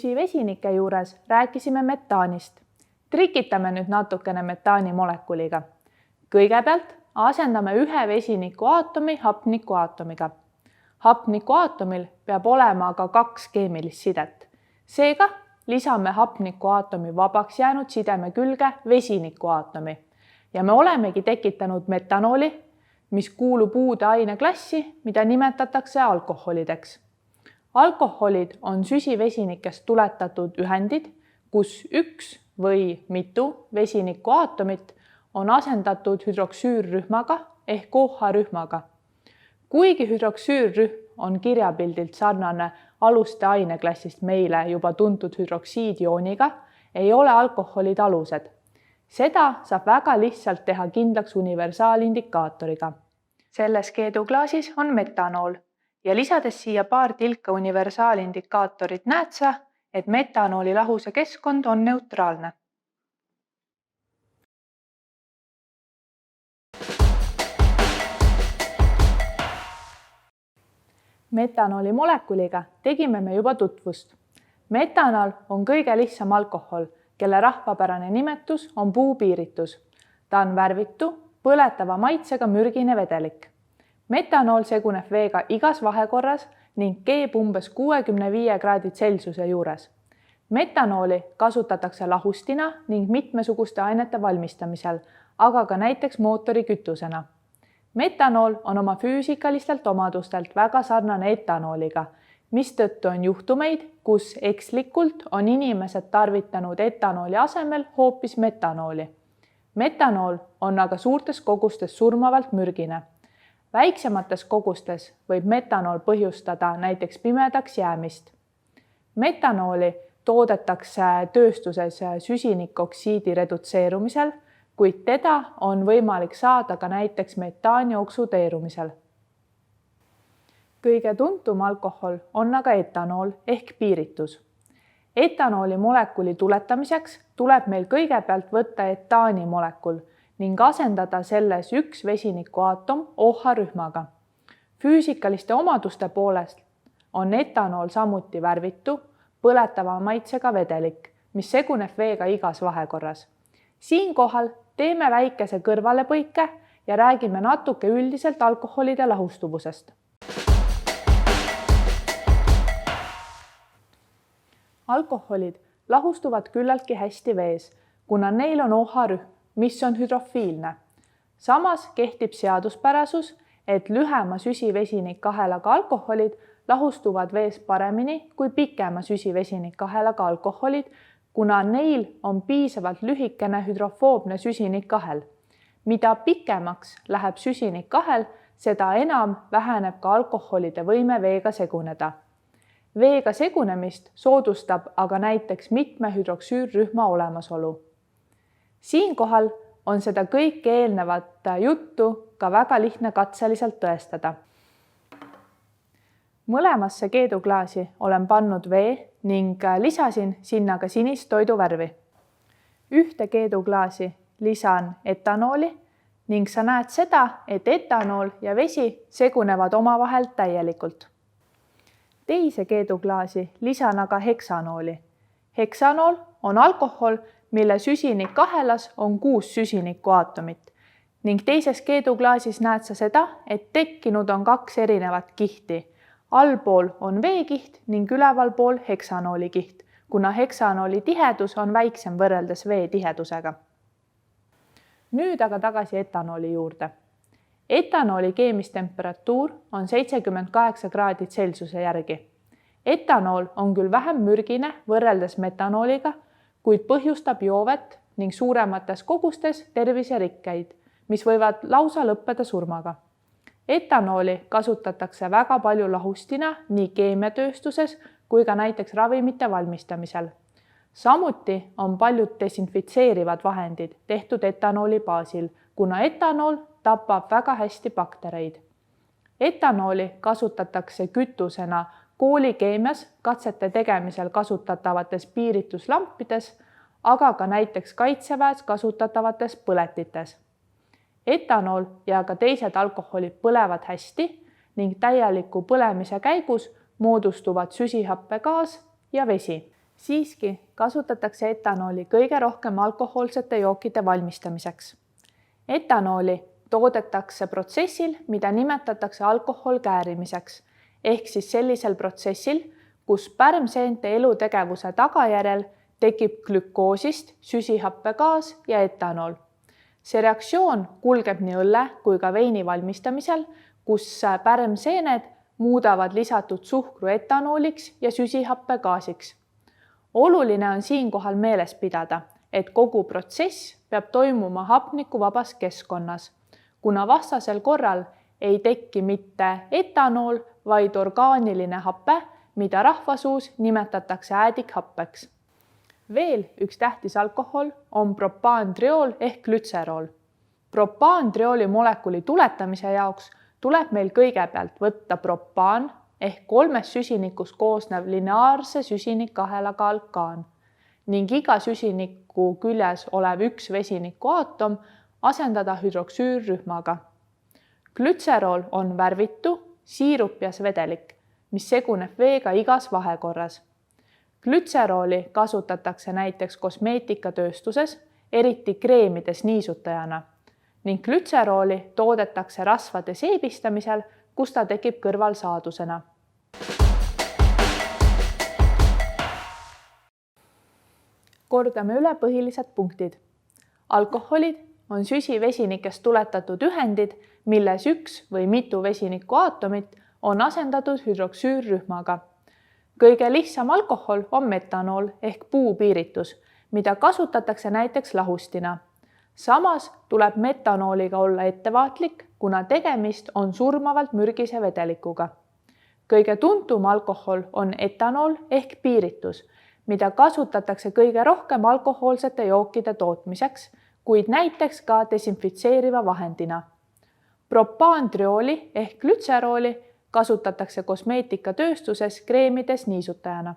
Süsivesinike juures rääkisime metaanist. Trikitame nüüd natukene metaani molekuliga. Kõigepealt asendame ühe vesiniku aatomi hapnikuaatomiga. Hapnikuaatomil peab olema aga 2 keemilist sidet. Seega lisame hapnikuaatomi vabaks jäänud sideme külge vesinikuaatomi ja me olemegi tekitanud metanooli, mis kuulub uude aineklassi, mida nimetatakse alkoholideks. Alkoholid on süsivesinikest tuletatud ühendid, kus üks või mitu vesinikuaatomit on asendatud hüdroksüürrühmaga ehk OH-rühmaga. Kuigi hüdroksüürrühm on kirjapildilt sarnane aluste aineklassist meile juba tuntud hüdroksiidiooniga, ei ole alkoholid alused. Seda saab väga lihtsalt teha kindlaks universaalindikaatoriga. Selles keeduklaasis on metanool ja lisades siia paar tilka universaalindikaatorit näed sa, et metanooli lahuse keskkond on neutraalne. Metanooli molekuliga tegime me juba tutvust. Metanool on kõige lihtsam alkohol, kelle rahvapärane nimetus on puupiiritus. Ta on värvitu, põletava maitsega mürgine vedelik. Metanool seguneb veega igas vahekorras ning keeb umbes 65 kraadi Celsiuse juures. Metanooli kasutatakse lahustina ning mitmesuguste ainete valmistamisel, aga ka näiteks mootorikütusena. Metanool on oma füüsikalistelt omadustelt väga sarnane etanooliga, mistõttu on juhtumeid, kus ekslikult on inimesed tarvitanud etanooli asemel hoopis metanooli. Metanool on aga suurtes kogustes surmavalt mürgine. Väiksemates kogustes võib metanool põhjustada näiteks pimedaks jäämist. Metanooli toodetakse tööstuses süsinikoksiidi redutseerumisel, kuid teda on võimalik saada ka näiteks metaani oksudeerumisel. Kõige tuntum alkohol on aga etanool ehk piiritus. Etanooli molekuli tuletamiseks tuleb meil kõigepealt võtta etaani molekul ning asendada selles üks vesinikuaatom OH-rühmaga. Füüsikaliste omaduste poolest on etanool samuti värvitu, põletava maitsega vedelik, mis seguneb veega igas vahekorras. Siinkohal teeme väikese kõrvalepõike ja räägime natuke üldiselt alkoholide lahustuvusest. Alkoholid lahustuvad küllaltki hästi vees, kuna neil on OH-rühm, mis on hüdrofiilne. Samas kehtib seaduspärasus, et lühema süsivesinikkahelaga alkoholid lahustuvad vees paremini kui pikema süsivesinikkahelaga alkoholid, kuna neil on piisavalt lühikene hüdrofoobne süsinikkahel. Mida pikemaks läheb süsinikkahel, seda enam väheneb ka alkoholide võime veega seguneda. Veega segunemist soodustab aga näiteks mitme hüdroksüürrühma olemasolu. Siinkohal on seda kõike eelnevat juttu ka väga lihtne katseliselt tõestada. Mõlemasse keeduklaasi olen pannud vee ning lisasin sinna ka sinist toiduvärvi. Ühte keeduklaasi lisan etanooli ning sa näed seda, et etanool ja vesi segunevad omavahel täielikult. Teise keeduklaasi lisan aga heksanooli. Heksanool on alkohol, mille süsinikkahelas on 6 süsinikuaatomit ning teises keeduklaasis näed sa seda, et tekkinud on 2 erinevat kihti. Allpool on veekiht ning ülevalpool heksanoolikiht, kuna heksanooli tihedus on väiksem võrreldes vee tihedusega. Nüüd aga tagasi etanooli juurde. Etanooli keemistemperatuur on 78 kraadi Celsiuse järgi. Etanool on küll vähem mürgine võrreldes metanooliga, kuid põhjustab joovet ning suuremates kogustes terviserikkeid, mis võivad lausa lõppeda surmaga. Etanooli kasutatakse väga palju lahustina nii keemiatööstuses kui ka näiteks ravimite valmistamisel. Samuti on paljud desinfitseerivad vahendid tehtud etanooli baasil, kuna etanool tapab väga hästi baktereid. Etanooli kasutatakse kütusena koolikeemias katsete tegemisel kasutatavates piirituslampides, aga ka näiteks kaitseväes kasutatavates põletites. Etanool ja ka teised alkoholid põlevad hästi ning täieliku põlemise käigus moodustuvad süsihappegaas ja vesi. siiski kasutatakse etanooli kõige rohkem alkohoolsete jookide valmistamiseks. Etanooli toodetakse protsessil, mida nimetatakse alkoholkäärimiseks, ehk siis sellisel protsessil, kus pärmseente elutegevuse tagajärjel tekib glükoosist süsihappegaas ja etanool. See reaktsioon kulgeb nii õlle kui ka veini valmistamisel, kus pärmseened muudavad lisatud suhkru etanooliks ja süsihappegaasiks. Oluline on siinkohal meeles pidada, et kogu protsess peab toimuma hapnikuvabas keskkonnas, kuna vastasel korral ei tekki mitte etanool, vaid orgaaniline hape, mida rahvasuus nimetatakse äädikhappeks. Veel üks tähtis alkohol on propaantriool ehk glütserool. Propaantriooli molekuli tuletamise jaoks tuleb meil kõigepealt võtta propaan ehk 3 süsinikust koosnev lineaarse süsinikahelaga alkaan ning iga süsiniku küljes olev üks vesinikuaatom asendada hüdroksüürrühmaga. Glütserool on värvitu, siirupjas vedelik, mis seguneb veega igas vahekorras. Glütserooli kasutatakse näiteks kosmeetikatööstuses, eriti kreemides niisutajana ning glütserooli toodetakse rasvade seebistamisel, kus ta tekib kõrvalsaadusena. Kordame üle põhilised punktid. Alkoholid on süsivesinikest tuletatud ühendid, milles üks või mitu vesinikuaatomit on asendatud hüdroksüürrühmaga. Kõige lihtsam alkohol on metanool ehk puupiiritus, mida kasutatakse näiteks lahustina. Samas tuleb metanooliga olla ettevaatlik, kuna tegemist on surmavalt mürgise vedelikuga. Kõige tuntum alkohol on etanool ehk piiritus, mida kasutatakse kõige rohkem alkohoolsete jookide tootmiseks, kuid näiteks ka desinfitseeriva vahendina. Propaantriooli ehk glütserooli kasutatakse kosmeetikatööstuses kreemides niisutajana.